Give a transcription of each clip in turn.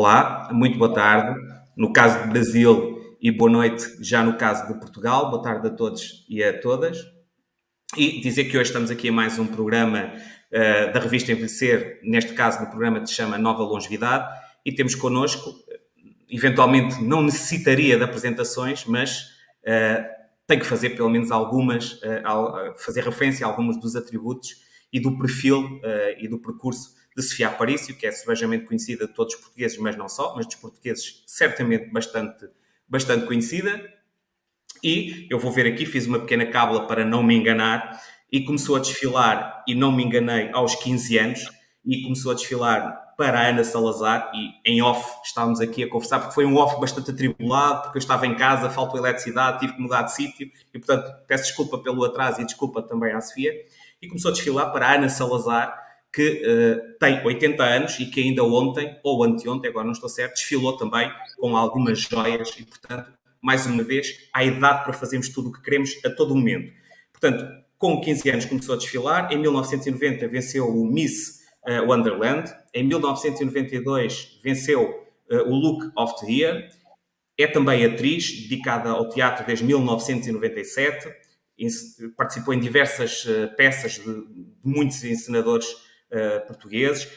Olá, muito boa tarde. No caso do Brasil e boa noite já no caso de Portugal. Boa tarde a todos e a todas. E dizer que hoje estamos aqui a mais um programa da revista Envelhecer, neste caso no programa que se chama Nova Longevidade, e temos connosco, eventualmente não necessitaria de apresentações, mas tem que fazer pelo menos algumas, fazer referência a alguns dos atributos e do perfil e do percurso de Sofia Aparício, que é sebejamente conhecida de todos os portugueses, mas não só, mas dos portugueses certamente bastante conhecida. E eu vou ver aqui, fiz uma pequena cábula para não me enganar, e começou a desfilar, e não me enganei, aos 15 anos, e começou a desfilar para a Ana Salazar, e em off estávamos aqui a conversar, porque foi um off bastante atribulado, porque eu estava em casa, faltou eletricidade, tive que mudar de sítio, e portanto peço desculpa pelo atraso e desculpa também à Sofia, e começou a desfilar para a Ana Salazar, que tem 80 anos e que ainda ontem, ou anteontem, agora não estou certo, desfilou também com algumas joias, e portanto mais uma vez, há idade para fazermos tudo o que queremos a todo momento. Portanto, com 15 anos começou a desfilar, em 1990 venceu o Miss Wonderland, em 1992 venceu o Look of the Year, é também atriz, dedicada ao teatro desde 1997, participou em diversas peças de muitos encenadores portugueses,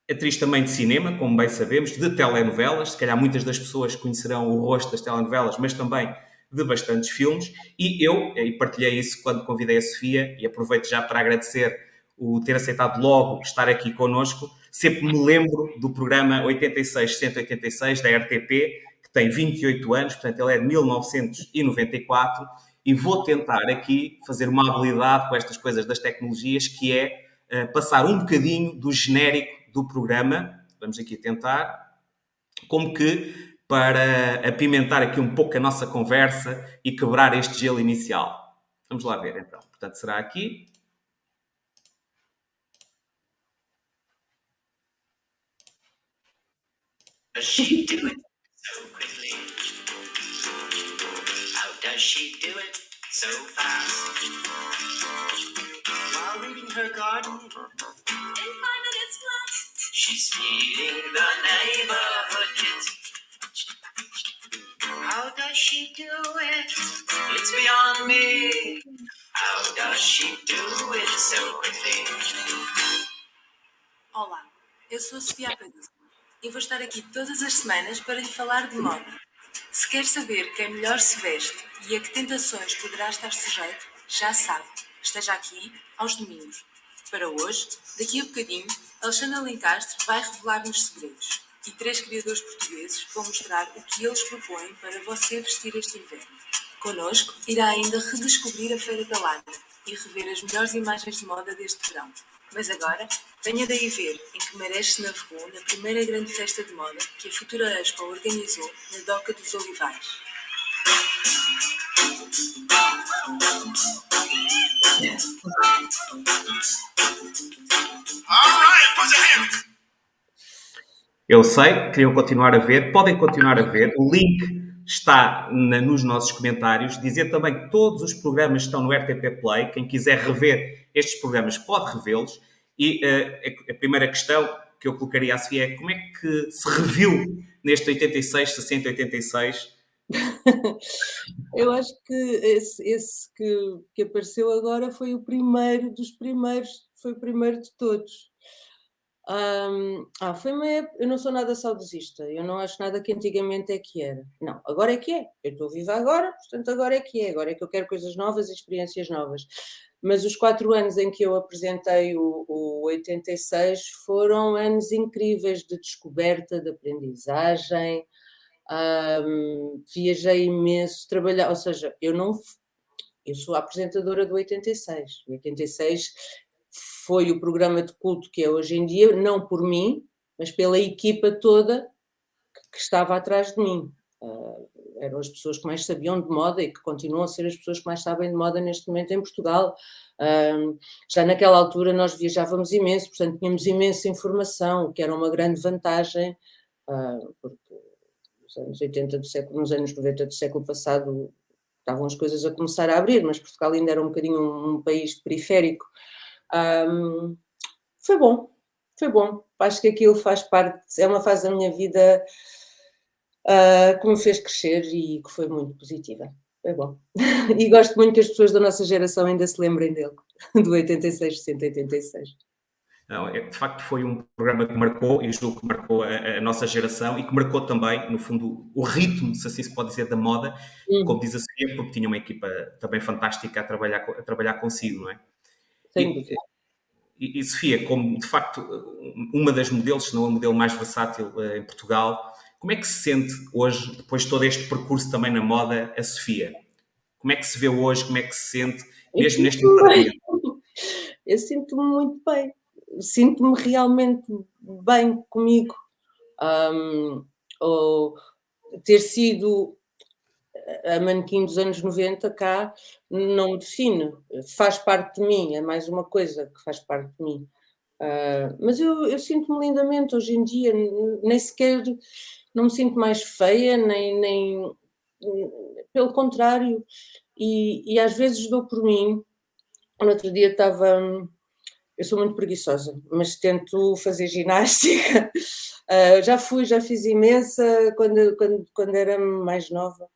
atriz também de cinema, como bem sabemos, de telenovelas, se calhar muitas das pessoas conhecerão o rosto das telenovelas, mas também de bastantes filmes, e eu partilhei isso quando convidei a Sofia, e aproveito já para agradecer o ter aceitado logo estar aqui connosco. Sempre me lembro do programa 86-186 da RTP, que tem 28 anos, portanto ele é de 1994, e vou tentar aqui fazer uma habilidade com estas coisas das tecnologias, que é passar um bocadinho do genérico do programa, vamos aqui tentar, como que para apimentar aqui um pouco a nossa conversa e quebrar este gelo inicial. Vamos lá ver então. Portanto, será aqui. Does she do it so quickly? How does she do it so fast? While weeding her garden in 5 minutes flat, she's feeding the neighborhood kids. How does she do it? It's beyond me. How does she do it so quickly? Olá, eu sou a Sofia Aparício e vou estar aqui todas as semanas para lhe falar de moda. Se quer saber quem melhor se veste e a que tentações poderá estar sujeito, já sabe, esteja aqui aos domingos. Para hoje, daqui a bocadinho, Alexandra Lencastre vai revelar-nos segredos e 3 criadores portugueses vão mostrar o que eles propõem para você vestir este inverno. Connosco, irá ainda redescobrir a Feira da Lana e rever as melhores imagens de moda deste verão. Mas agora, venha daí ver em que Marés se navegou na primeira grande festa de moda que a futura Expo organizou na Doca dos Olivais. Eu sei, queriam continuar a ver, podem continuar a ver. O link está nos nossos comentários. Dizer também que todos os programas estão no RTP Play. Quem quiser rever estes programas pode revê-los. E a primeira questão que eu colocaria à Sofia é como é que se reviu neste 86, 60, 86? Eu acho que esse que apareceu agora foi o primeiro dos primeiros, foi o primeiro de todos. Foi uma época, eu não sou nada saudosista, eu não acho nada que antigamente é que era. Não, agora é que é. Eu estou viva agora, portanto agora é que é. Agora é que eu quero coisas novas e experiências novas. Mas os 4 anos em que eu apresentei o 86 foram anos incríveis de descoberta, de aprendizagem. Viajei imenso, trabalhar, ou seja, eu sou a apresentadora do 86. O 86 foi o programa de culto que é hoje em dia, não por mim, mas pela equipa toda que estava atrás de mim. Eram as pessoas que mais sabiam de moda e que continuam a ser as pessoas que mais sabem de moda neste momento em Portugal. Já naquela altura nós viajávamos imenso, portanto tínhamos imensa informação, o que era uma grande vantagem, porque nos anos 80 do século, nos anos 90 do século passado estavam as coisas a começar a abrir, mas Portugal ainda era um bocadinho um país periférico. Foi bom. acho que aquilo faz parte, é uma fase da minha vida que me fez crescer e que foi muito positiva. É bom. E gosto muito que as pessoas da nossa geração ainda se lembrem dele, do 86, 186. Não, de facto foi um programa que marcou, e julgo que marcou a nossa geração e que marcou também, no fundo, o ritmo, se assim se pode dizer, da moda, como diz a Sofia, porque tinha uma equipa também fantástica a trabalhar consigo, não é? Sem E, dúvida. e Sofia, como de facto uma das modelos, se não a modelo mais versátil em Portugal, como é que se sente hoje, depois de todo este percurso também na moda, a Sofia? Como é que se vê hoje, como é que se sente, Eu mesmo neste sinto-me bem. enquadramento? Eu sinto-me muito bem. Sinto-me realmente bem comigo. Ou ter sido a manequim dos anos 90 cá não me define. Faz parte de mim, é mais uma coisa que faz parte de mim. Mas eu sinto-me lindamente hoje em dia, nem sequer não me sinto mais feia, nem pelo contrário, e às vezes dou por mim. No outro dia estava. Eu sou muito preguiçosa, mas tento fazer ginástica. Já fiz imensa quando era mais nova,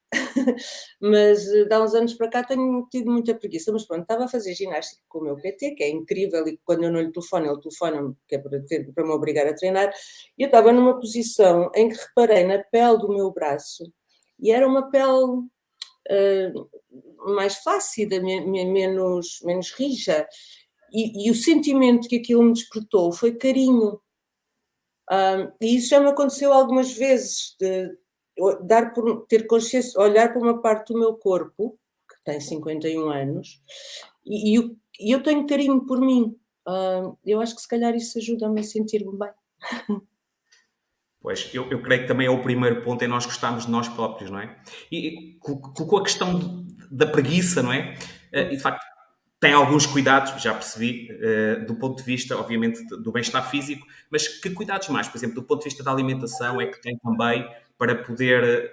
mas de há uns anos para cá tenho tido muita preguiça. Mas pronto, estava a fazer ginástica com o meu PT, que é incrível, e quando eu não lhe telefono, ele telefona-me, que é para me obrigar a treinar. E eu estava numa posição em que reparei na pele do meu braço, e era uma pele mais flácida, menos rija. E o sentimento que aquilo me despertou foi carinho. E isso já me aconteceu algumas vezes, de ter consciência, olhar para uma parte do meu corpo, que tem 51 anos, e eu tenho carinho por mim. Eu acho que se calhar isso ajuda-me a sentir-me bem. Pois, eu creio que também é o primeiro ponto em nós gostarmos de nós próprios, não é? E colocou a questão da preguiça, não é? E de facto, tem alguns cuidados, já percebi, do ponto de vista, obviamente, do bem-estar físico, mas que cuidados mais, por exemplo, do ponto de vista da alimentação, é que tem também para poder,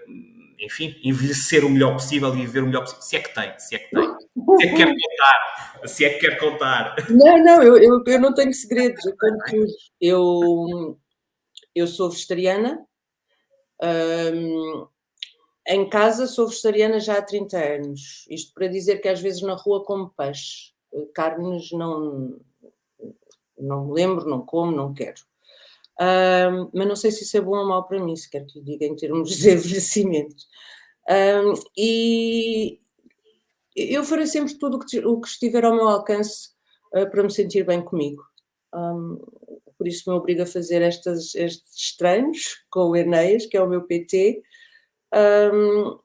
enfim, envelhecer o melhor possível e viver o melhor possível? Se é que tem, se é que tem. Se é que quer contar, se é que quer contar. Não, eu não tenho segredos, eu conto tudo. Eu sou vegetariana. Em casa sou vegetariana já há 30 anos. Isto para dizer que às vezes na rua como peixe. Carnes não me lembro, não como, não quero. Mas não sei se isso é bom ou mau para mim, se quer que lhe diga em termos de envelhecimento. E eu farei sempre tudo o que estiver ao meu alcance para me sentir bem comigo. Por isso me obrigo a fazer estes treinos com o Enéas, que é o meu PT,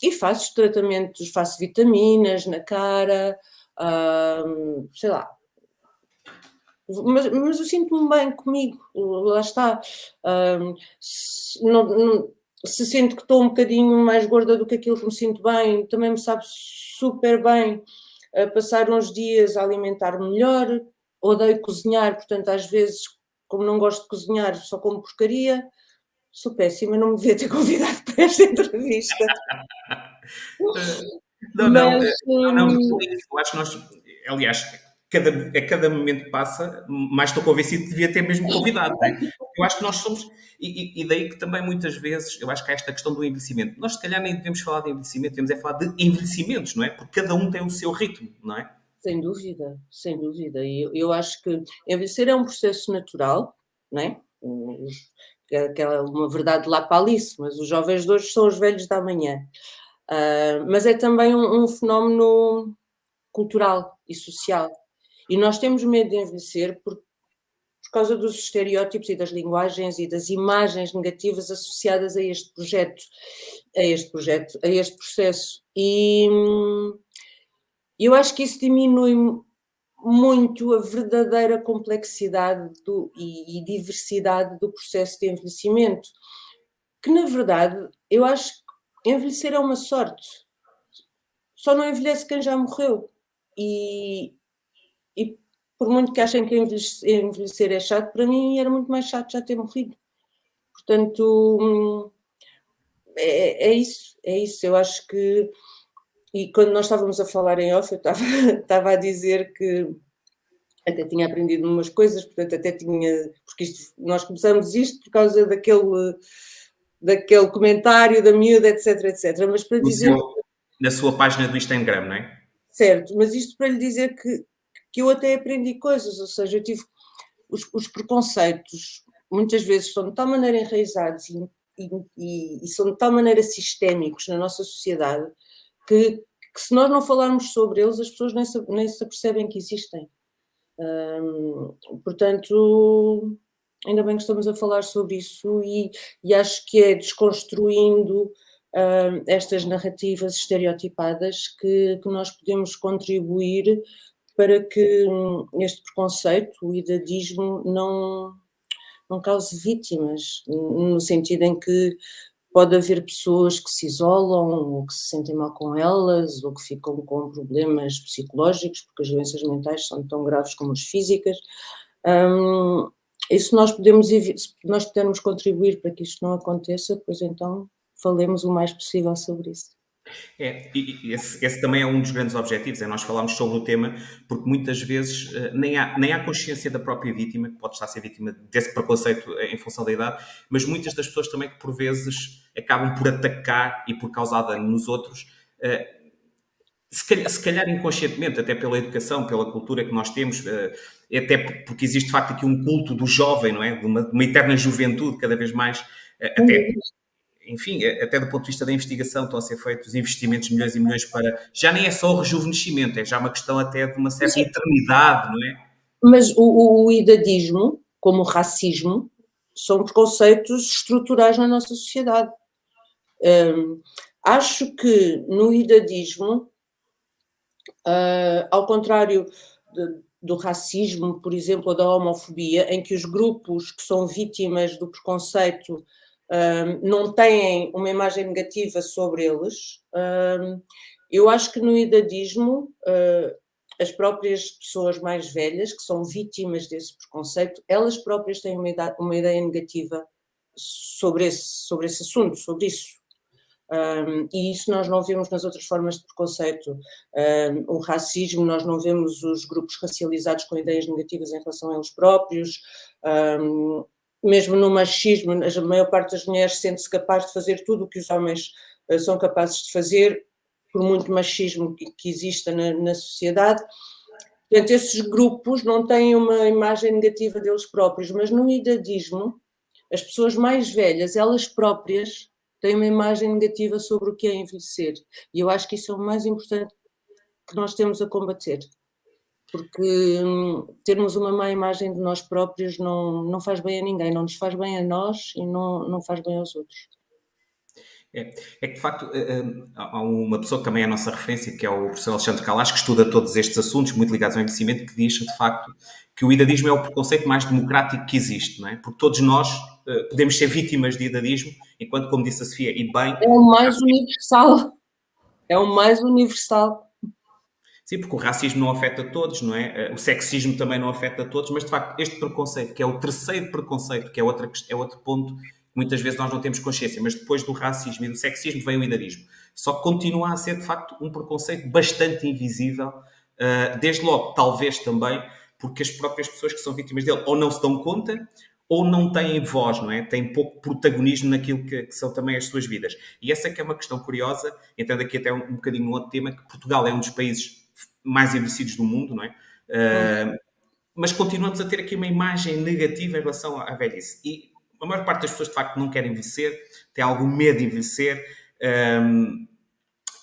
e faço tratamentos, faço vitaminas na cara, sei lá. Mas eu sinto-me bem comigo, lá está. Se sinto que estou um bocadinho mais gorda do que aquilo que me sinto bem, também me sabe super bem passar uns dias a alimentar-me melhor. Odeio cozinhar, portanto, às vezes, como não gosto de cozinhar, só como porcaria. Sou péssima, não me devia ter convidado para esta entrevista. Não, não, Mas, não, não é isso. Eu acho que nós, aliás, a cada momento que passa, mais estou convencido que devia ter mesmo convidado, não é? Eu acho que nós somos, e daí que também muitas vezes, eu acho que há esta questão do envelhecimento. Nós, se calhar, nem devemos falar de envelhecimento, devemos é falar de envelhecimentos, não é? Porque cada um tem o seu ritmo, não é? sem dúvida, sem dúvida. E eu acho que envelhecer é um processo natural, não é? Que é uma verdade lá para Alice, mas os jovens de hoje são os velhos da manhã. Mas é também um fenómeno cultural e social. E nós temos medo de envelhecer por causa dos estereótipos e das linguagens e das imagens negativas associadas a este projeto, a este processo. E eu acho que isso diminui muito a verdadeira complexidade e diversidade do processo de envelhecimento, que na verdade eu acho que envelhecer é uma sorte. Só não envelhece quem já morreu. E por muito que achem que envelhecer é chato, para mim era muito mais chato já ter morrido. Portanto, é isso, é isso. Eu acho que. E quando nós estávamos a falar em off, eu estava a dizer que até tinha aprendido umas coisas, portanto até tinha, porque nós começamos isto por causa daquele comentário da miúda, etc, etc. Mas para dizer, na sua página do Instagram, não é? certo, mas isto para lhe dizer que eu até aprendi coisas, ou seja, eu tive os preconceitos, muitas vezes são de tal maneira enraizados e são de tal maneira sistémicos na nossa sociedade que se nós não falarmos sobre eles, as pessoas nem se apercebem que existem. Portanto, ainda bem que estamos a falar sobre isso e acho que é desconstruindo estas narrativas estereotipadas que nós podemos contribuir para que este preconceito, o idadismo, não cause vítimas, no sentido em que pode haver pessoas que se isolam, ou que se sentem mal com elas, ou que ficam com problemas psicológicos, porque as doenças mentais são tão graves como as físicas. E se nós pudermos contribuir para que isto não aconteça, pois então falemos o mais possível sobre isso. E esse também é um dos grandes objetivos, é nós falarmos sobre o tema, porque muitas vezes nem há consciência da própria vítima, que pode estar a ser vítima desse preconceito em função da idade, mas muitas das pessoas também que por vezes acabam por atacar e por causar dano nos outros, se calhar inconscientemente, até pela educação, pela cultura que nós temos, até porque existe de facto aqui um culto do jovem, não é? De uma eterna juventude, cada vez mais, até... Enfim, até do ponto de vista da investigação estão a ser feitos investimentos de milhões e milhões para... Já nem é só o rejuvenescimento, é já uma questão até de uma certa eternidade, não é? Mas o idadismo, como o racismo, são preconceitos estruturais na nossa sociedade. Acho que no idadismo, ao contrário do racismo, por exemplo, ou da homofobia, em que os grupos que são vítimas do preconceito não têm uma imagem negativa sobre eles, eu acho que no idadismo as próprias pessoas mais velhas, que são vítimas desse preconceito, elas próprias têm uma ideia negativa sobre esse assunto, sobre isso. E isso nós não vemos nas outras formas de preconceito. O racismo, nós não vemos os grupos racializados com ideias negativas em relação a eles próprios. Mesmo no machismo, a maior parte das mulheres sente-se capaz de fazer tudo o que os homens são capazes de fazer, por muito machismo que exista na sociedade. Portanto, esses grupos não têm uma imagem negativa deles próprios, mas no idadismo, as pessoas mais velhas, elas próprias, têm uma imagem negativa sobre o que é envelhecer. E eu acho que isso é o mais importante que nós temos a combater. Porque termos uma má imagem de nós próprios não faz bem a ninguém, não nos faz bem a nós e não faz bem aos outros. É que, de facto, há uma pessoa que também é a nossa referência, que é o professor Alexandre Calas, que estuda todos estes assuntos, muito ligados ao envelhecimento, que diz, de facto, que o idadismo é o preconceito mais democrático que existe, não é? Porque todos nós podemos ser vítimas de idadismo, enquanto, como disse a Sofia, e bem... É o mais universal. É o mais universal. Sim, porque o racismo não afeta todos, não é? O sexismo também não afeta todos, mas, de facto, este preconceito, que é o terceiro preconceito, que é outro ponto que muitas vezes nós não temos consciência, mas depois do racismo e do sexismo vem o idadismo. Só que continua a ser, de facto, um preconceito bastante invisível, desde logo, talvez também, porque as próprias pessoas que são vítimas dele ou não se dão conta ou não têm voz, não é? Têm pouco protagonismo naquilo que são também as suas vidas. E essa é que é uma questão curiosa, entrando aqui até um bocadinho no outro tema, que Portugal é um dos países mais envelhecidos do mundo, não é? Mas continuamos a ter aqui uma imagem negativa em relação à velhice. E a maior parte das pessoas, de facto, não querem envelhecer, têm algum medo de envelhecer,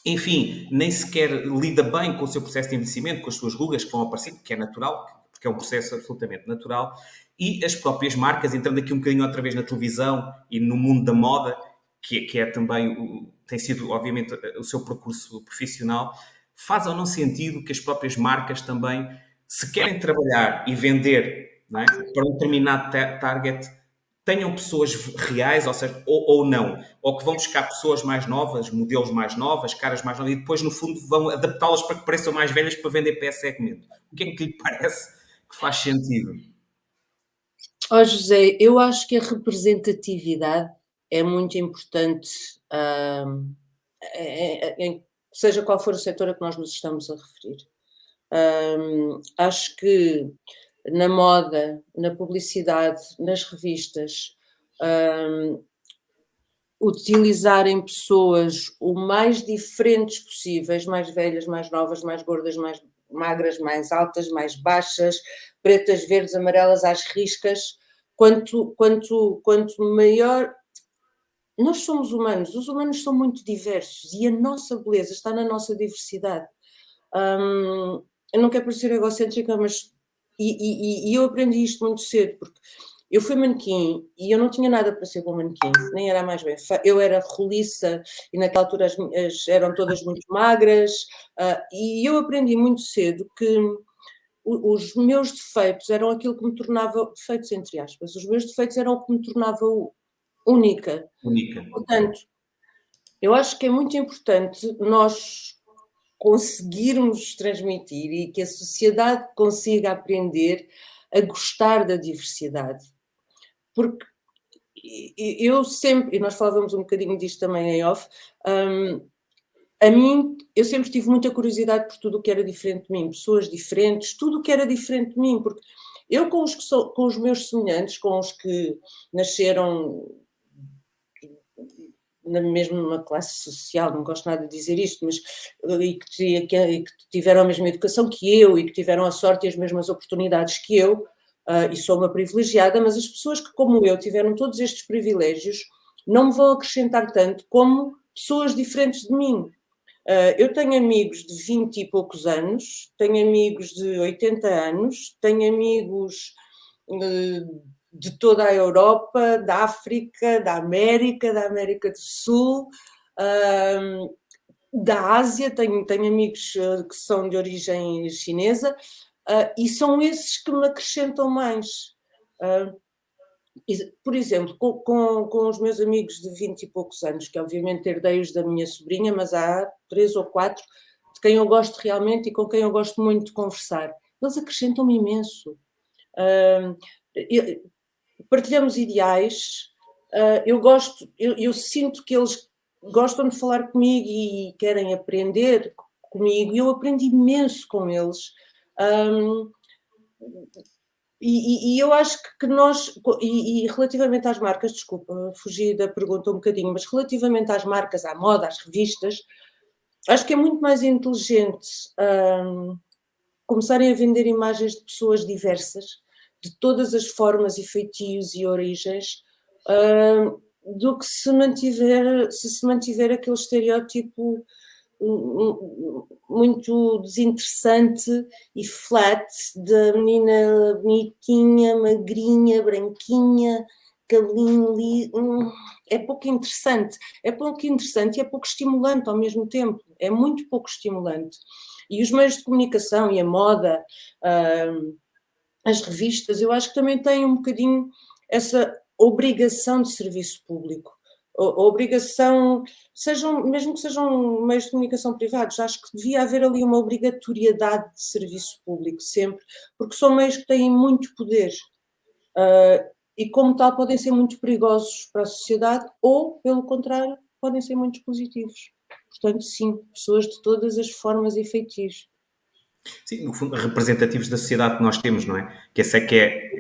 enfim, nem sequer lida bem com o seu processo de envelhecimento, com as suas rugas que vão aparecendo, que é natural, porque é um processo absolutamente natural, e as próprias marcas, entrando aqui um bocadinho outra vez na televisão e no mundo da moda, que é também, tem sido, obviamente, o seu percurso profissional, faz ou não sentido que as próprias marcas também, se querem trabalhar e vender, não é, para um determinado target, tenham pessoas reais, ou seja, ou não, ou que vão buscar pessoas mais novas, modelos mais novas, caras mais novas, e depois, no fundo, vão adaptá-las para que pareçam mais velhas para vender para esse segmento. O que é que lhe parece que faz sentido? José, eu acho que a representatividade é muito importante, seja qual for o setor a que nós nos estamos a referir. Acho que na moda, na publicidade, nas revistas, utilizarem pessoas o mais diferentes possíveis, mais velhas, mais novas, mais gordas, mais magras, mais altas, mais baixas, pretas, verdes, amarelas, às riscas, quanto maior. Nós somos humanos, os humanos são muito diversos e a nossa beleza está na nossa diversidade. Eu não quero parecer egocêntrica, mas eu aprendi isto muito cedo, porque eu fui manequim e eu não tinha nada para ser bom manequim, nem era mais bem feita. Eu era roliça e naquela altura as eram todas muito magras, e eu aprendi muito cedo que os meus defeitos eram aquilo que me tornava, defeitos entre aspas, os meus defeitos eram o que me tornava única. Única. Portanto, eu acho que é muito importante nós conseguirmos transmitir e que a sociedade consiga aprender a gostar da diversidade. Porque eu sempre, e nós falávamos um bocadinho disto também em off, a mim, eu sempre tive muita curiosidade por tudo o que era diferente de mim, pessoas diferentes, tudo o que era diferente de mim, porque eu com os meus semelhantes, com os que nasceram na mesma classe social, não gosto nada de dizer isto, mas e que tiveram a mesma educação que eu e que tiveram a sorte e as mesmas oportunidades que eu, e sou uma privilegiada, mas as pessoas que, como eu, tiveram todos estes privilégios, não me vão acrescentar tanto como pessoas diferentes de mim. Eu tenho amigos de 20 e poucos anos, tenho amigos de 80 anos, tenho amigos de toda a Europa, da África, da América do Sul, da Ásia, tenho amigos que são de origem chinesa, e são esses que me acrescentam mais. Por exemplo, com os meus amigos de 20 e poucos anos, que obviamente herdei-os da minha sobrinha, mas há 3 ou 4 de quem eu gosto realmente e com quem eu gosto muito de conversar. Eles acrescentam-me imenso. Partilhamos ideais, eu sinto que eles gostam de falar comigo e querem aprender comigo, e eu aprendo imenso com eles. E eu acho que nós, e relativamente às marcas, desculpa, fugi da pergunta um bocadinho, mas relativamente às marcas, à moda, às revistas, acho que é muito mais inteligente começarem a vender imagens de pessoas diversas, de todas as formas e feitios e origens, do que se mantiver aquele estereótipo muito desinteressante e flat da menina bonitinha, magrinha, branquinha, cabelinho ali. É pouco interessante e é pouco estimulante ao mesmo tempo, é muito pouco estimulante. E os meios de comunicação e a moda, as revistas, eu acho que também têm um bocadinho essa obrigação de serviço público. A obrigação, mesmo que sejam meios de comunicação privados, acho que devia haver ali uma obrigatoriedade de serviço público sempre, porque são meios que têm muito poder e, como tal, podem ser muito perigosos para a sociedade ou, pelo contrário, podem ser muito positivos. Portanto, sim, pessoas de todas as formas e feitios. Sim, no fundo, representativos da sociedade que nós temos, não é? Que esse é que é...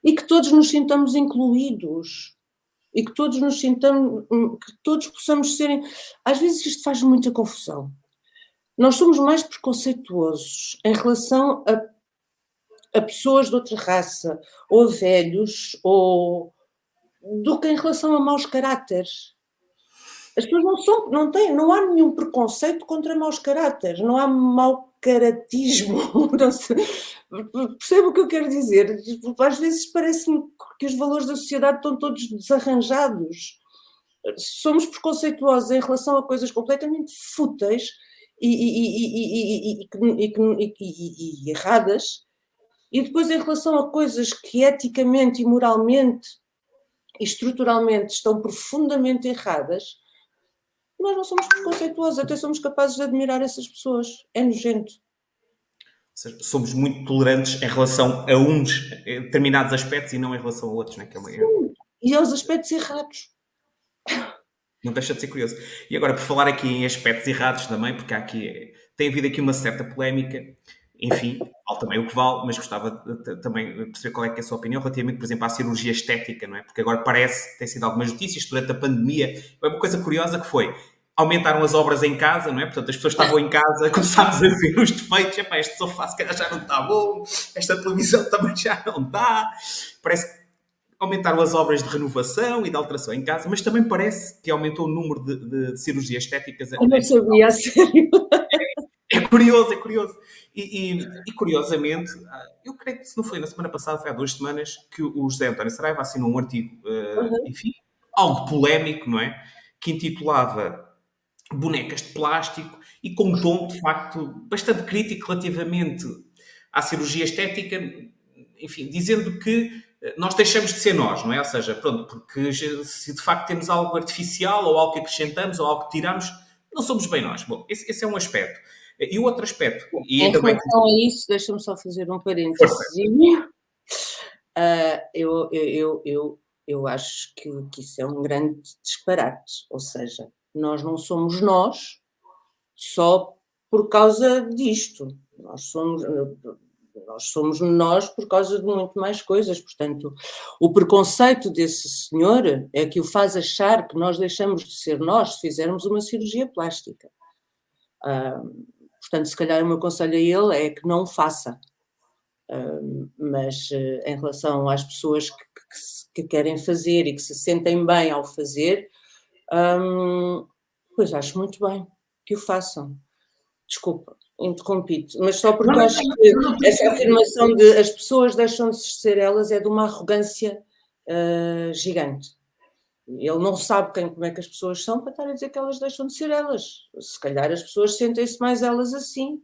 E que todos nos sintamos incluídos. E que todos nos sintamos, que todos possamos serem... Às vezes isto faz muita confusão. Nós somos mais preconceituosos em relação a pessoas de outra raça, ou a velhos, do que em relação a maus caráteres. As pessoas não há nenhum preconceito contra maus caráteres, não há mau caratismo, não sei, percebe o que eu quero dizer? Às vezes parece-me que os valores da sociedade estão todos desarranjados. Somos preconceituosos em relação a coisas completamente fúteis e erradas, e depois em relação a coisas que eticamente e moralmente e estruturalmente estão profundamente erradas, nós não somos preconceituosos, até somos capazes de admirar essas pessoas. É nojento. Somos muito tolerantes em relação a uns determinados aspectos e não em relação a outros, não é? E aos aspectos errados. Não deixa de ser curioso. E agora, por falar aqui em aspectos errados também, porque tem havido aqui uma certa polémica enfim, vale também o que vale, mas gostava também de perceber qual é que é a sua opinião relativamente, por exemplo, à cirurgia estética, não é? Porque agora parece, tem sido algumas notícias durante a pandemia, é uma coisa curiosa que foi, aumentaram as obras em casa, não é? Portanto, as pessoas estavam em casa, começámos a ver os defeitos, epá, este sofá se calhar já não está bom, esta televisão também já não está, parece que aumentaram as obras de renovação e de alteração em casa, mas também parece que aumentou o número de cirurgias estéticas Eu não sabia, a sério. é curioso, é curioso. E curiosamente, eu creio que se não foi na semana passada, foi há 2 semanas, que o José António Saraiva assinou um artigo, Uhum. enfim, algo polémico, não é? Que intitulava Bonecas de Plástico e com um tom, de facto, bastante crítico relativamente à cirurgia estética, enfim, dizendo que nós deixamos de ser nós, não é? Ou seja, pronto, porque se de facto temos algo artificial ou algo que acrescentamos ou algo que tiramos, não somos bem nós. Bom, esse é um aspecto. E o outro aspecto, e Em ainda bem relação a isso, deixa-me só fazer um força, parênteses. Eu acho que isso é um grande disparate, ou seja, nós não somos nós só por causa disto, nós somos nós por causa de muito mais coisas, portanto, o preconceito desse senhor é que o faz achar que nós deixamos de ser nós se fizermos uma cirurgia plástica. Portanto, se calhar o meu conselho a ele é que não faça. Mas em relação às pessoas que querem fazer e que se sentem bem ao fazer, pois acho muito bem que o façam. Desculpa, interrompi-te, mas só porque não, acho que essa afirmação de as pessoas deixam de ser elas é de uma arrogância gigante. Ele não sabe como é que as pessoas são para estar a dizer que elas deixam de ser elas. Se calhar as pessoas sentem-se mais elas assim.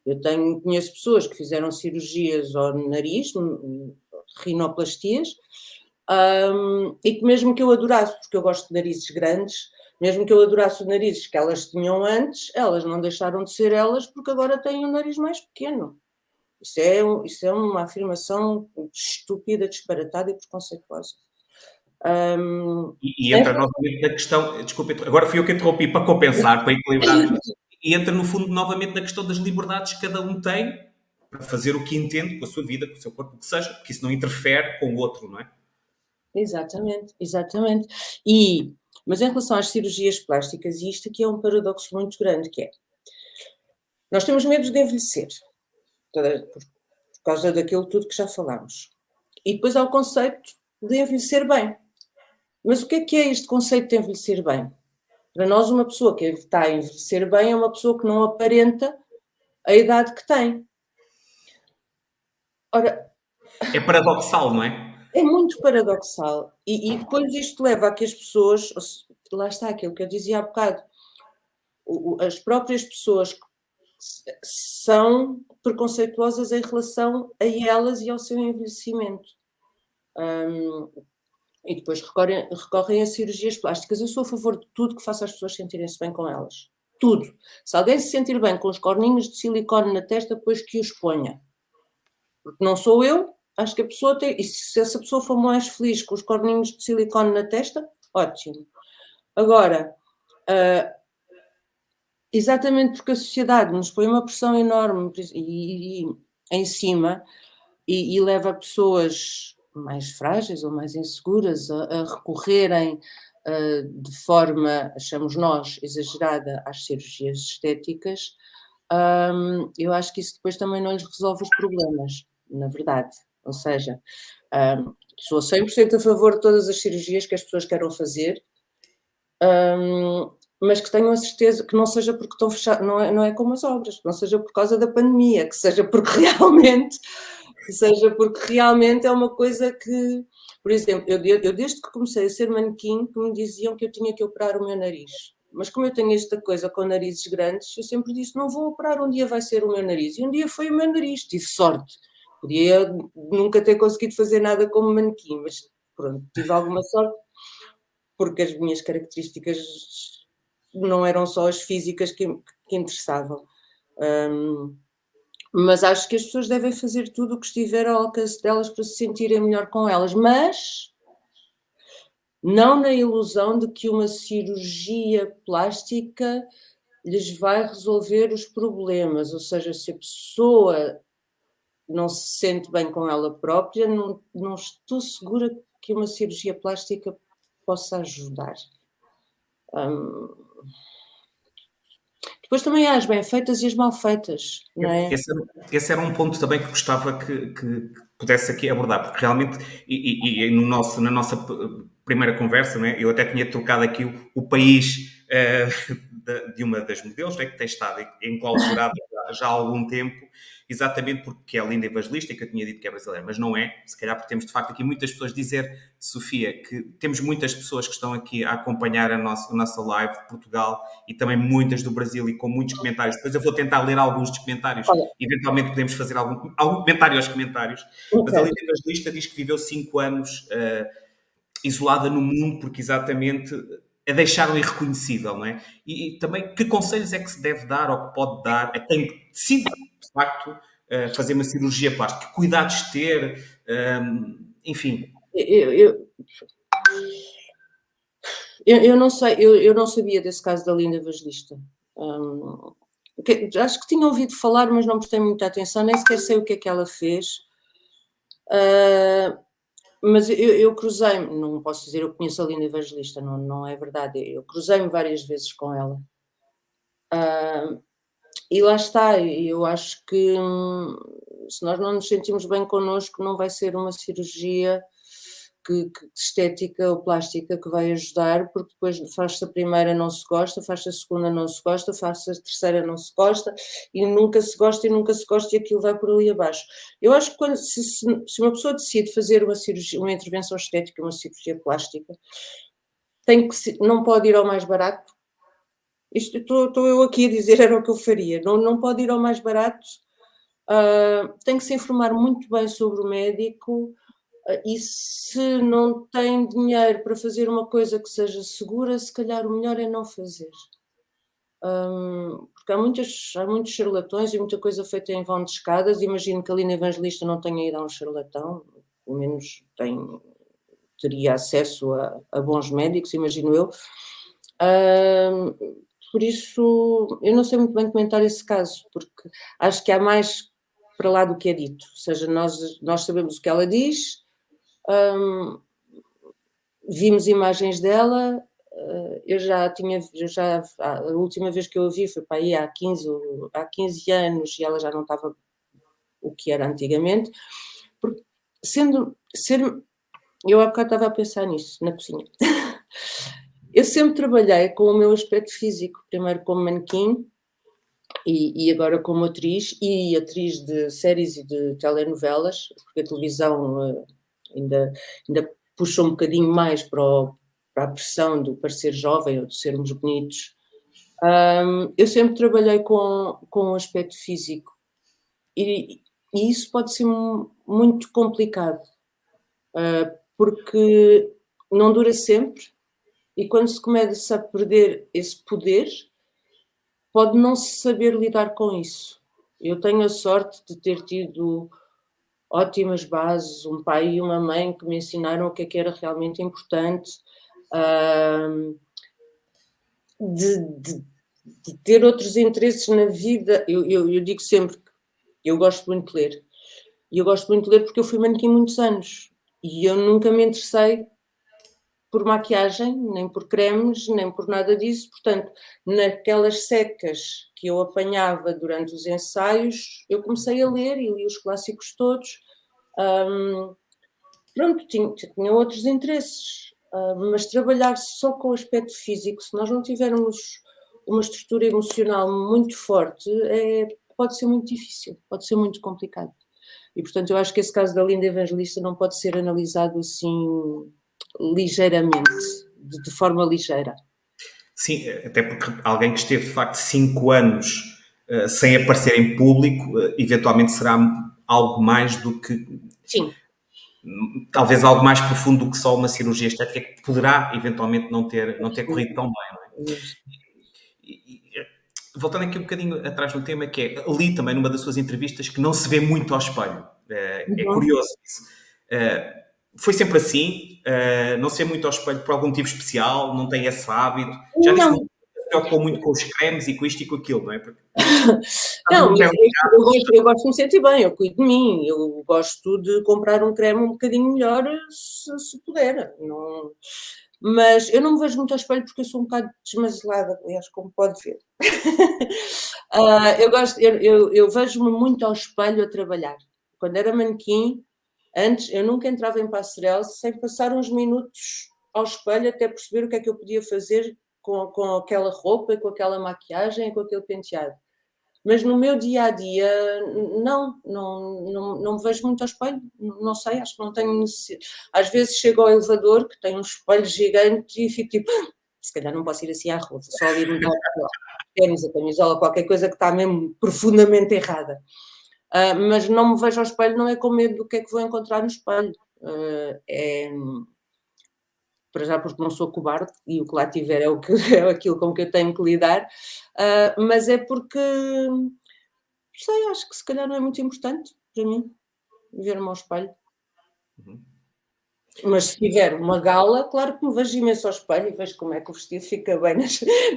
Eu conheço pessoas que fizeram cirurgias ao nariz, rinoplastias, e que mesmo que eu adorasse, porque eu gosto de narizes grandes, mesmo que eu adorasse os narizes que elas tinham antes, elas não deixaram de ser elas porque agora têm um nariz mais pequeno. Isso é uma afirmação estúpida, disparatada e preconceituosa. e entra novamente na questão, desculpa, agora fui eu que interrompi para compensar, para equilibrar, e entra no fundo novamente na questão das liberdades que cada um tem para fazer o que entende com a sua vida, com o seu corpo, o que seja, porque isso não interfere com o outro, não é? Exatamente, exatamente. Mas em relação às cirurgias plásticas, e isto aqui é um paradoxo muito grande, que é, nós temos medo de envelhecer, por causa daquilo tudo que já falámos. E depois há o conceito de envelhecer bem. Mas o que é este conceito de envelhecer bem? Para nós, uma pessoa que está a envelhecer bem é uma pessoa que não aparenta a idade que tem. Ora, É paradoxal, não é? é muito paradoxal. E depois isto leva a que as pessoas, lá está aquilo que eu dizia há bocado, as próprias pessoas são preconceituosas em relação a elas e ao seu envelhecimento. E depois recorrem a cirurgias plásticas. Eu sou a favor de tudo que faça as pessoas sentirem-se bem com elas. Tudo. Se alguém se sentir bem com os corninhos de silicone na testa, depois que os ponha. Porque não sou eu, acho que a pessoa tem. E se essa pessoa for mais feliz com os corninhos de silicone na testa, ótimo. Agora, exatamente porque a sociedade nos põe uma pressão enorme em cima e leva pessoas mais frágeis ou mais inseguras a recorrerem de forma, achamos nós, exagerada às cirurgias estéticas, eu acho que isso depois também não lhes resolve os problemas, na verdade. Ou seja, sou 100% a favor de todas as cirurgias que as pessoas queiram fazer, mas que tenham a certeza que não seja porque estão fechados, não é como as obras, não seja por causa da pandemia, que seja porque realmente é uma coisa que, por exemplo, eu desde que comecei a ser manequim, que me diziam que eu tinha que operar o meu nariz. Mas como eu tenho esta coisa com narizes grandes, eu sempre disse, não vou operar, um dia vai ser o meu nariz. E um dia foi o meu nariz, tive sorte. Podia nunca ter conseguido fazer nada como manequim, mas pronto, tive alguma sorte, porque as minhas características não eram só as físicas que interessavam. Mas acho que as pessoas devem fazer tudo o que estiver ao alcance delas para se sentirem melhor com elas, mas não na ilusão de que uma cirurgia plástica lhes vai resolver os problemas, ou seja, se a pessoa não se sente bem com ela própria, não estou segura que uma cirurgia plástica possa ajudar. Depois também há as bem feitas e as mal feitas, não é? Esse era um ponto também que gostava que pudesse aqui abordar, porque realmente, na nossa primeira conversa, não é? Eu até tinha trocado aqui o país de uma das modelos, não é? Que tem estado enclausurada já há algum tempo, exatamente porque é a Linda Evangelista, que eu tinha dito que é brasileira, mas não é, se calhar porque temos de facto aqui muitas pessoas dizer, Sofia, que temos muitas pessoas que estão aqui a acompanhar a nossa live de Portugal e também muitas do Brasil e com muitos comentários. Depois eu vou tentar ler alguns dos comentários, Olha, eventualmente podemos fazer algum comentário aos comentários, mas a ok. Linda Evangelista diz que viveu 5 anos isolada no mundo porque exatamente a deixaram irreconhecível, não é? E também que conselhos é que se deve dar ou que pode dar a quem decide, de facto, fazer uma cirurgia plástica? Que cuidados ter? Enfim. Eu não sei, eu não sabia desse caso da Linda Evangelista. Acho que tinha ouvido falar, mas não prestei muita atenção, nem sequer sei o que é que ela fez. Mas eu cruzei-me, não posso dizer eu conheço a Linda Evangelista, não é verdade. Eu cruzei-me várias vezes com ela. E lá está, eu acho que se nós não nos sentimos bem connosco, não vai ser uma cirurgia de estética ou plástica que vai ajudar, porque depois faz-se a primeira não se gosta, faz-se a segunda não se gosta, faz-se a terceira não se gosta, e nunca se gosta e aquilo vai por ali abaixo. Eu acho que se uma pessoa decide fazer uma cirurgia, uma intervenção estética, uma cirurgia plástica, não pode ir ao mais barato. Isto estou eu aqui a dizer, era o que eu faria. Não pode ir ao mais barato, tem que se informar muito bem sobre o médico, e se não tem dinheiro para fazer uma coisa que seja segura, se calhar o melhor é não fazer. Porque há muitos charlatões e muita coisa feita em vão de escadas. Imagino que a Linda Evangelista não tenha ido a um charlatão, pelo menos teria acesso a bons médicos, imagino eu. Por isso, eu não sei muito bem comentar esse caso, porque acho que há mais para lá do que é dito. Ou seja, nós sabemos o que ela diz, vimos imagens dela, a última vez que eu a vi foi para aí há 15 anos e ela já não estava o que era antigamente. Porque eu há bocado estava a pensar nisso, na cozinha. Eu sempre trabalhei com o meu aspecto físico, primeiro como manequim e agora como atriz, e atriz de séries e de telenovelas, porque a televisão ainda puxa um bocadinho mais para a pressão do parecer jovem ou de sermos bonitos. Eu sempre trabalhei com o aspecto físico e isso pode ser muito complicado, porque não dura sempre. E quando se começa a perder esse poder, pode não se saber lidar com isso. Eu tenho a sorte de ter tido ótimas bases, um pai e uma mãe que me ensinaram o que é que era realmente importante, de ter outros interesses na vida. Eu digo sempre que eu gosto muito de ler. E eu gosto muito de ler porque eu fui manequim muitos anos. E eu nunca me interessei por maquiagem, nem por cremes, nem por nada disso. Portanto, naquelas secas que eu apanhava durante os ensaios, eu comecei a ler e li os clássicos todos. Pronto, tinha outros interesses, mas trabalhar só com o aspecto físico, se nós não tivermos uma estrutura emocional muito forte, pode ser muito difícil, pode ser muito complicado. E, portanto, eu acho que esse caso da Linda Evangelista não pode ser analisado assim ligeiramente, de forma ligeira. Sim, até porque alguém que esteve, de facto, 5 anos sem aparecer em público, eventualmente será algo mais do que... Sim. Talvez algo mais profundo do que só uma cirurgia estética que poderá, eventualmente, não ter corrido tão bem, não é? Voltando aqui um bocadinho atrás no tema, que é, li também numa das suas entrevistas que não se vê muito ao espelho. É curioso isso. Foi sempre assim? Não se vê muito ao espelho por algum motivo especial? Não tem esse hábito? Já disse Não. que preocupam muito com os cremes e com isto e com aquilo, não é? Porque Não, mas eu gosto de me sentir bem, eu cuido de mim, eu gosto de comprar um creme um bocadinho melhor se puder. Não... Mas eu não me vejo muito ao espelho porque eu sou um bocado desmazelada, aliás, como pode ver. Eu vejo-me muito ao espelho a trabalhar. Quando era manequim, antes, eu nunca entrava em passarela sem passar uns minutos ao espelho até perceber o que é que eu podia fazer com aquela roupa, com aquela maquiagem, com aquele penteado. Mas no meu dia-a-dia, não me vejo muito ao espelho, não sei, acho que não tenho necessidade. Às vezes chego ao elevador, que tem um espelho gigante, e fico tipo, se calhar não posso ir assim à rua, só ali mudar a camisola, qualquer coisa que está mesmo profundamente errada. Mas não me vejo ao espelho, não é com medo do que é que vou encontrar no espelho. Para já porque não sou cobarde e o que lá tiver é aquilo com que eu tenho que lidar, mas é porque, sei, acho que se calhar não é muito importante para mim ver-me ao espelho. Mas se tiver uma gala, claro que me vejo imenso ao espelho e vejo como é que o vestido fica bem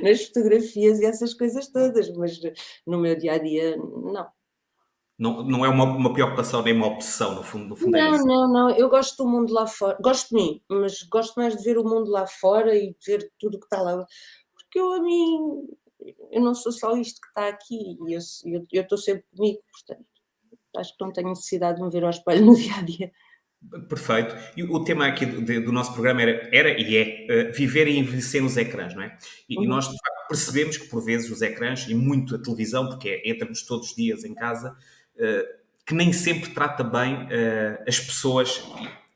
nas fotografias e essas coisas todas, mas no meu dia-a-dia, não. Não é uma preocupação nem uma obsessão, no fundo é isso. Não, eu gosto do mundo lá fora, gosto de mim, mas gosto mais de ver o mundo lá fora e de ver tudo o que está lá, porque eu não sou só isto que está aqui e eu estou sempre comigo, portanto, acho que não tenho necessidade de me ver ao espelho no dia-a-dia. Perfeito. E o tema aqui do nosso programa era e é viver e envelhecer nos ecrãs, não é? E nós, de facto, percebemos que, por vezes, os ecrãs, e muito a televisão, porque entra-nos todos os dias em casa, que nem sempre trata bem as pessoas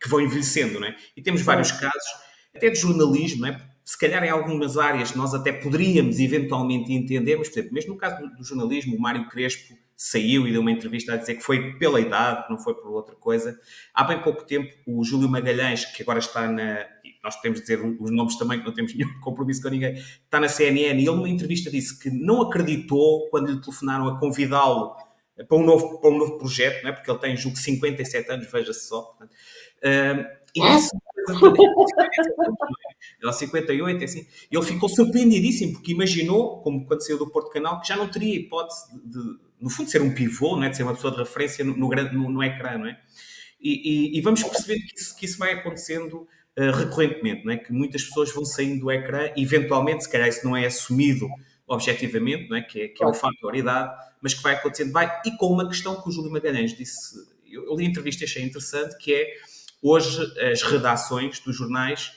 que vão envelhecendo, não é? E temos vários casos, até de jornalismo, não é? Se calhar em algumas áreas nós até poderíamos eventualmente entender, mas, por exemplo, mesmo no caso do jornalismo, o Mário Crespo saiu e deu uma entrevista a dizer que foi pela idade, que não foi por outra coisa. Há bem pouco tempo, o Júlio Magalhães, que agora está nós podemos dizer os nomes também, que não temos nenhum compromisso com ninguém, está na CNN, e ele numa entrevista disse que não acreditou quando lhe telefonaram a convidá-lo para um novo projeto, não é? Porque ele tem, julgo, 57 anos, veja-se só. E disse ele 58, assim. Ele ficou surpreendidíssimo, porque imaginou, como quando saiu do Porto Canal, que já não teria hipótese no fundo, ser um pivô, não é? De ser uma pessoa de referência no ecrã, não é? E vamos percebendo que isso vai acontecendo recorrentemente, não é? Que muitas pessoas vão saindo do ecrã, eventualmente, se calhar isso não é assumido objetivamente, não é? Que é o fator idade, mas que vai acontecendo, e com uma questão que o Júlio Magalhães disse, eu li a entrevista e achei interessante, que é, hoje as redações dos jornais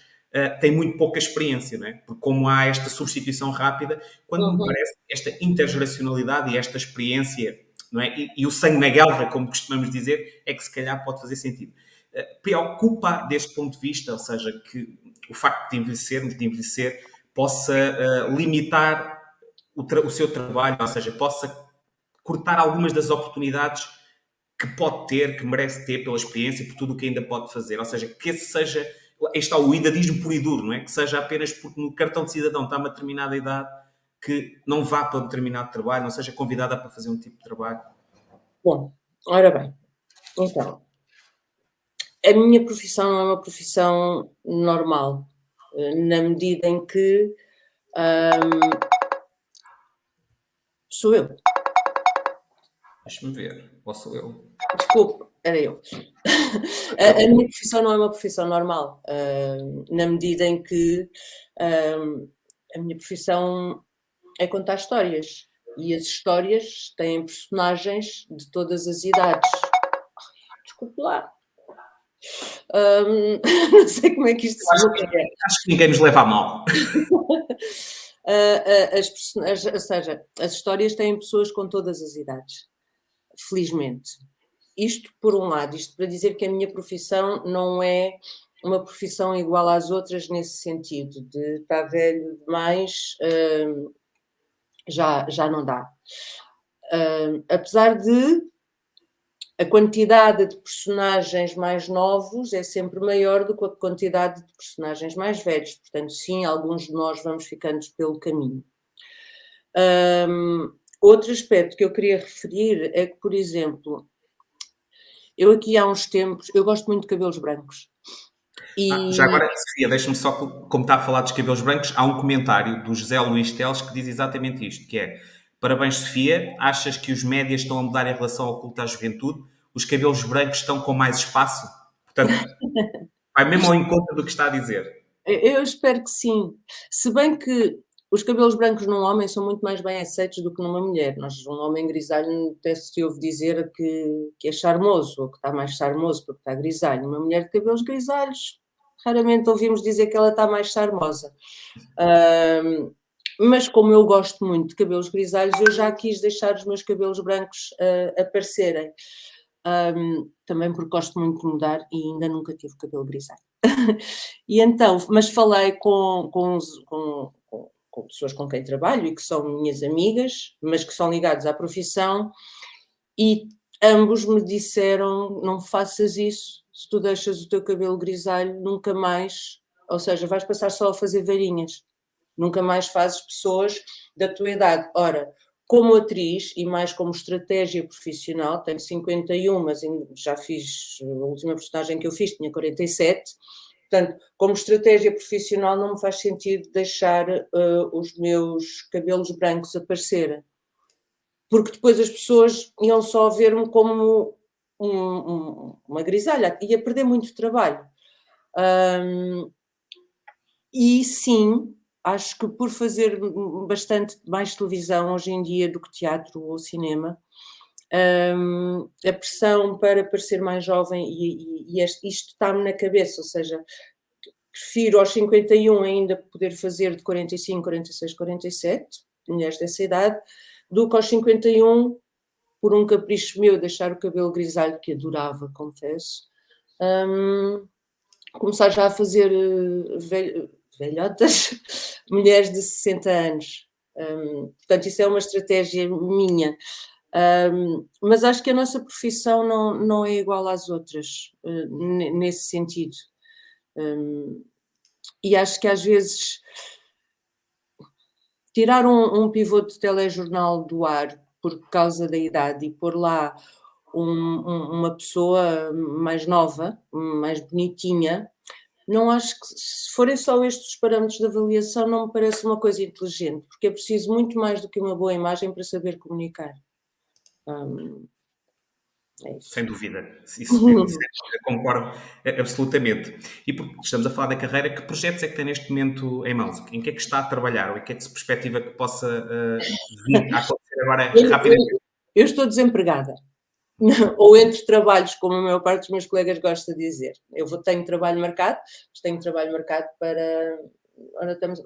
têm muito pouca experiência, não é? Porque como há esta substituição rápida, quando me parece esta intergeracionalidade e esta experiência, não é? E o sangue na guerra, como costumamos dizer, é que se calhar pode fazer sentido. Preocupa deste ponto de vista, ou seja, que o facto de envelhecer, possa limitar o seu trabalho, ou seja, possa cortar algumas das oportunidades que pode ter, que merece ter pela experiência e por tudo o que ainda pode fazer. Ou seja, que esse seja, aí está o idadismo puro e duro, não é? Que seja apenas porque no cartão de cidadão está uma determinada idade, que não vá para um determinado trabalho, não seja convidada para fazer um tipo de trabalho. Bom, ora bem, então, a minha profissão não é uma profissão normal, na medida em que sou eu. Deixa-me ver, ou sou eu? Desculpe, era eu. A minha profissão não é uma profissão normal, na medida em que a minha profissão é contar histórias, e as histórias têm personagens de todas as idades. Desculpe lá. Não sei como é que isto se bloqueia. Acho que ninguém nos leva a mal. Ou seja, as histórias têm pessoas com todas as idades, felizmente. Isto por um lado, isto para dizer que a minha profissão não é uma profissão igual às outras nesse sentido, de estar velho demais, já não dá. Apesar de a quantidade de personagens mais novos é sempre maior do que a quantidade de personagens mais velhos. Portanto, sim, alguns de nós vamos ficando pelo caminho. Outro aspecto que eu queria referir é que, por exemplo, eu aqui há uns tempos, eu gosto muito de cabelos brancos. Já E agora, Sofia, deixa-me só, como está a falar dos cabelos brancos, há um comentário do José Luís Teles que diz exatamente isto, que é: parabéns, Sofia, achas que os médias estão a mudar em relação ao culto à juventude? Os cabelos brancos estão com mais espaço? Portanto, vai mesmo ao encontro do que está a dizer. eu espero que sim. Se bem que os cabelos brancos num homem são muito mais bem aceitos do que numa mulher. Um homem grisalho até se ouve dizer que é charmoso, ou que está mais charmoso porque está grisalho. Uma mulher de cabelos grisalhos, raramente ouvimos dizer que ela está mais charmosa. Mas como eu gosto muito de cabelos grisalhos, eu já quis deixar os meus cabelos brancos aparecerem. Também porque gosto muito de mudar e ainda nunca tive cabelo grisalho. E então, mas falei com pessoas com quem trabalho e que são minhas amigas, mas que são ligados à profissão, e ambos me disseram: não faças isso, se tu deixas o teu cabelo grisalho, nunca mais, ou seja, vais passar só a fazer varinhas, nunca mais fazes pessoas da tua idade. Ora, como atriz e mais como estratégia profissional, tenho 51, mas já fiz, a última personagem que eu fiz tinha 47, portanto, como estratégia profissional não me faz sentido deixar os meus cabelos brancos aparecerem, porque depois as pessoas iam só ver-me como uma grisalha, ia perder muito trabalho. E sim, acho que por fazer bastante mais televisão hoje em dia do que teatro ou cinema, a pressão para parecer mais jovem e isto está-me na cabeça, ou seja, prefiro aos 51 ainda poder fazer de 45, 46, 47, mulheres dessa idade, do que aos 51, por um capricho meu, deixar o cabelo grisalho, que adorava, confesso, começar já a fazer velhotas, mulheres de 60 anos. Portanto, isso é uma estratégia minha. Mas acho que a nossa profissão não é igual às outras, nesse sentido. E acho que às vezes tirar um pivô de telejornal do ar por causa da idade e pôr lá uma pessoa mais nova, mais bonitinha, não acho que, se forem só estes os parâmetros de avaliação, não me parece uma coisa inteligente, porque é preciso muito mais do que uma boa imagem para saber comunicar. É isso. Sem dúvida, isso concordo absolutamente. E porque estamos a falar da carreira, que projetos é que tem neste momento em mãos? Em que é que está a trabalhar? Ou em que é que se perspectiva que possa vir a acontecer agora rapidamente? Eu estou desempregada. Ou entre trabalhos, como a maior parte dos meus colegas gosta de dizer. Tenho trabalho marcado, tenho trabalho marcado para, agora estamos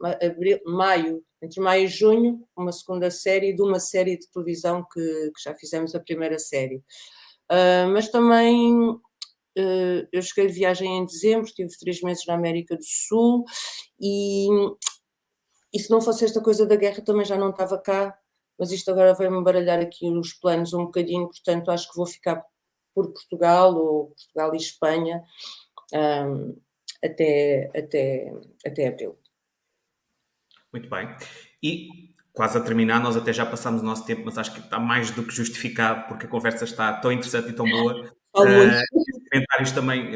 maio, entre maio e junho, uma segunda série de uma série de televisão que já fizemos a primeira série. Mas também eu cheguei de viagem em dezembro, estive 3 meses na América do Sul e se não fosse esta coisa da guerra também já não estava cá, mas isto agora vai-me baralhar aqui os planos um bocadinho, portanto acho que vou ficar por Portugal ou Portugal e Espanha até abril. Muito bem. E quase a terminar, nós até já passámos o nosso tempo, mas acho que está mais do que justificado, porque a conversa está tão interessante e tão boa. Os comentários também,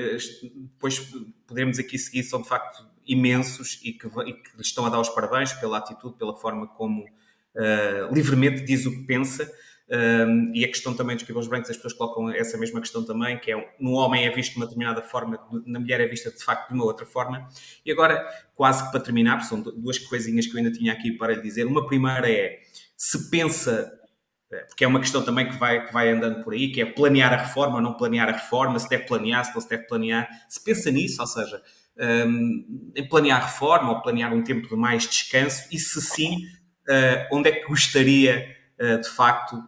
depois poderemos aqui seguir, são de facto imensos e que lhes estão a dar os parabéns pela atitude, pela forma como livremente diz o que pensa. E a questão também dos cabelos brancos, as pessoas colocam essa mesma questão também, que é no homem é visto de uma determinada forma, na mulher é vista de facto de uma outra forma. E agora, quase que para terminar, são duas coisinhas que eu ainda tinha aqui para lhe dizer. Uma primeira é, se pensa, porque é uma questão também que vai andando por aí, que é planear a reforma ou não planear a reforma, se deve planear, se não se deve planear, se pensa nisso, ou seja, em planear a reforma ou planear um tempo de mais descanso, e se sim, onde é que gostaria de facto,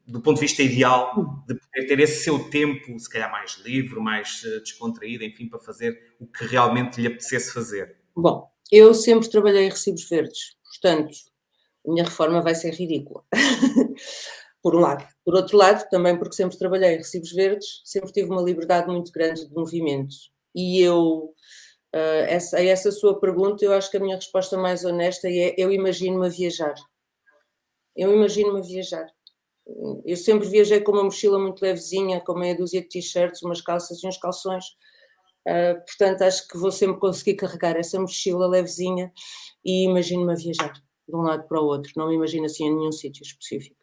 do ponto de vista ideal, de poder ter esse seu tempo, se calhar mais livre, mais descontraído, enfim, para fazer o que realmente lhe apetecesse fazer? Bom, eu sempre trabalhei em recibos verdes, portanto, a minha reforma vai ser ridícula. Por um lado. Por outro lado, também porque sempre trabalhei em recibos verdes, sempre tive uma liberdade muito grande de movimento. E a essa sua pergunta, eu acho que a minha resposta mais honesta é: eu imagino-me a viajar. Eu sempre viajei com uma mochila muito levezinha, com meia dúzia de t-shirts, umas calças e uns calções, Portanto, acho que vou sempre conseguir carregar essa mochila levezinha e imagino-me a viajar de um lado para o outro. Não me imagino assim em nenhum sítio específico.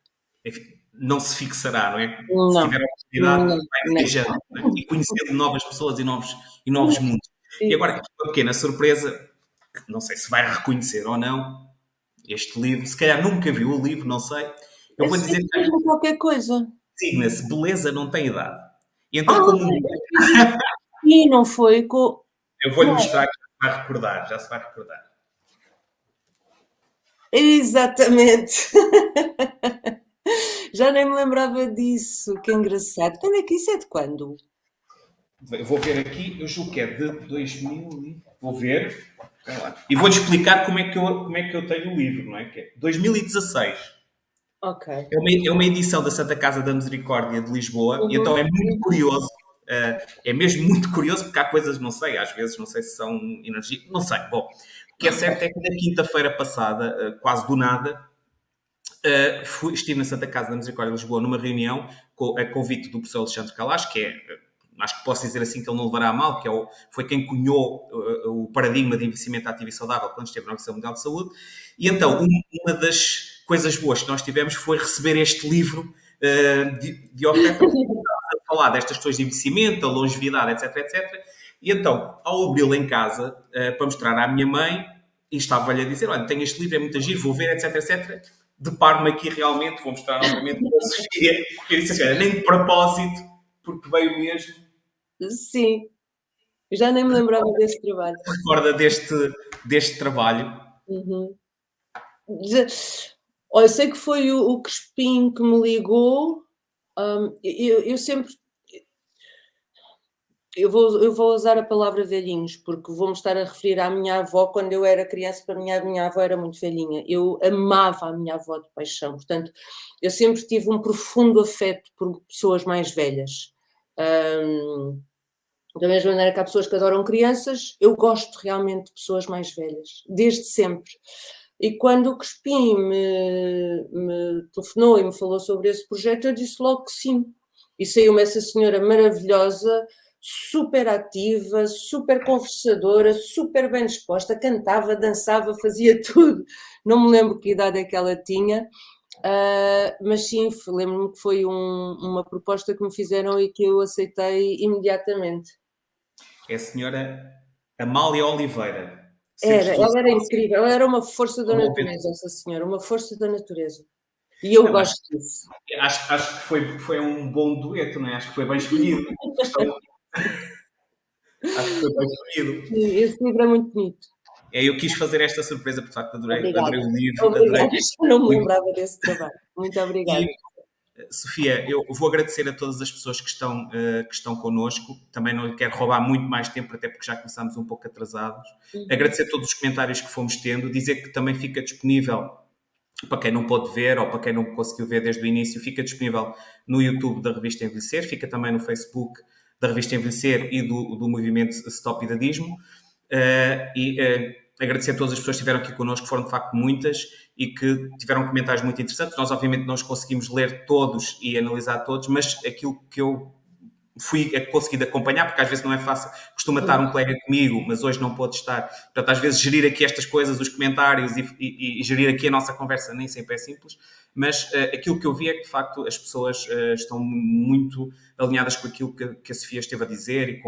Enfim, não se fixará, não é? Se Não, tiver a não, oportunidade, vai não. viajando, não é? E conhecendo novas pessoas e novos mundos. E agora, aqui uma pequena surpresa, que não sei se vai reconhecer ou não, este livro, se calhar nunca viu o livro, não sei. Eu Eu vou sei dizer que que diz-me qualquer coisa. designa-se Beleza Não Tem Idade. E Ah, então, como eu fiz isso aqui, não foi? eu vou-lhe mostrar, que já se vai recordar, já se vai recordar. Exatamente. Já nem me lembrava disso. Que engraçado. Quando é que isso é de quando? Eu vou ver aqui, eu julgo que é de 2000 vou ver. E vou-lhe explicar como é que eu tenho o livro, não é? Que é 2016. Ok. É uma edição da Santa Casa da Misericórdia de Lisboa, e então Uhum. é muito curioso. É mesmo muito curioso, porque há coisas, não sei, às vezes não sei se são energia, não sei. Bom, o que é certo é que na quinta-feira passada, quase do nada, estive na Santa Casa da Misericórdia de Lisboa numa reunião a convite do professor Alexandre Calas, que é, acho que posso dizer assim que ele não levará a mal, que foi quem cunhou o paradigma de envelhecimento ativo e saudável quando esteve na Organização Mundial de Saúde. E então, uma das coisas boas que nós tivemos foi receber este livro de oferta, a falar destas questões de envelhecimento, a longevidade, etc, etc. E então, ao abri-lo em casa, para mostrar à minha mãe, e estava-lhe a dizer, olha, tenho este livro, é muito giro, vou ver, etc, etc. Deparo-me aqui realmente, vou mostrar novamente a Sofia, e eu disse assim, olha, nem de propósito, porque veio mesmo, Sim. Já nem me lembrava desse trabalho. recorda deste trabalho. Uhum. Já- Olha, sei que foi o Crespim que me ligou. Eu sempre. Eu vou usar a palavra velhinhos, porque vou-me estar a referir à minha avó. Quando eu era criança, para mim a minha avó era muito velhinha. Eu amava a minha avó de paixão. Portanto, eu sempre tive um profundo afeto por pessoas mais velhas. Hum, Da mesma maneira que há pessoas que adoram crianças, eu gosto realmente de pessoas mais velhas, desde sempre. E quando o Crespim me telefonou e me falou sobre esse projeto, eu disse logo que sim. E saiu-me essa senhora maravilhosa, super ativa, super conversadora, super bem disposta, cantava, dançava, fazia tudo. Não me lembro que idade é que ela tinha, mas sim, lembro-me que foi uma proposta que me fizeram e que eu aceitei imediatamente. É a senhora Amália Oliveira. Sempre Era, estou ela era incrível, ela era uma força da a ouvir. natureza, essa senhora, uma força da natureza. E eu Não, gosto disso. acho que foi um bom dueto, não é? Acho que foi bem escolhido. Acho que foi bem escolhido. Sim, esse livro é muito bonito. Eu quis fazer esta surpresa, porque de facto adorei Obrigada. o livro, adorei Obrigada, já não me muito. lembrava desse trabalho. Muito E, obrigada. Sofia, eu vou agradecer a todas as pessoas que estão connosco. Também não lhe quero roubar muito mais tempo, até porque já começamos um pouco atrasados. Agradecer todos os comentários que fomos tendo. Dizer que também fica disponível, para quem não pôde ver ou para quem não conseguiu ver desde o início, fica disponível no YouTube da Revista Envelhecer, fica também no Facebook da Revista Envelhecer e do movimento Stop Idadismo. Agradecer a todas as pessoas que estiveram aqui connosco, foram de facto muitas e que tiveram comentários muito interessantes. Nós, obviamente, não os conseguimos ler todos e analisar todos, mas aquilo que eu fui conseguido acompanhar, porque às vezes não é fácil. Costuma estar um colega comigo, mas hoje não pode estar. Portanto, às vezes gerir aqui estas coisas, os comentários e gerir aqui a nossa conversa nem sempre é simples. Mas aquilo que eu vi é que, de facto, as pessoas estão muito alinhadas com aquilo que a Sofia esteve a dizer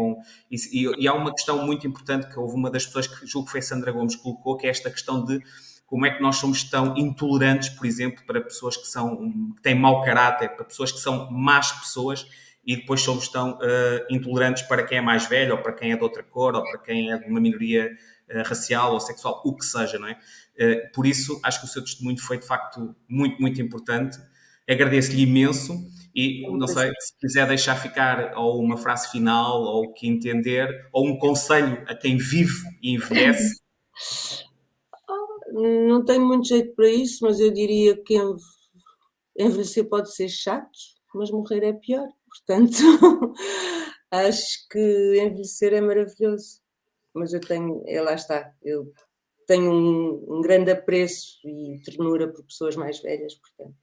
e há uma questão muito importante que houve uma das pessoas que julgo que foi a Sandra Gomes que colocou, que é esta questão de como é que nós somos tão intolerantes, por exemplo, para pessoas que têm mau caráter, para pessoas que são más pessoas, e depois somos tão intolerantes para quem é mais velho, ou para quem é de outra cor, ou para quem é de uma minoria racial ou sexual, o que seja, não é? Por isso, acho que o seu testemunho foi, de facto, muito, muito importante. Agradeço-lhe imenso e, não sei, se quiser deixar ficar ou uma frase final, ou o que entender, ou um conselho a quem vive e envelhece. Não tenho muito jeito para isso, mas eu diria que envelhecer pode ser chato, mas morrer é pior. Portanto, acho que envelhecer é maravilhoso. Mas lá está, eu tenho um grande apreço e ternura por pessoas mais velhas, portanto.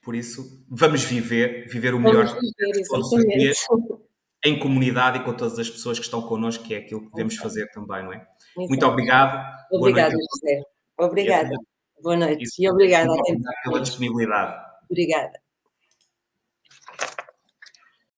Por isso, vamos viver o melhor Vamos viver, todos os dias. exatamente. em comunidade e com todas as pessoas que estão connosco, que é aquilo que devemos Exato. fazer também, não é? Exato. Muito obrigado. Boa noite Obrigada, a José. todos. Obrigada. Boa noite. E Muito obrigada a quem obrigado pela disponibilidade. Obrigada.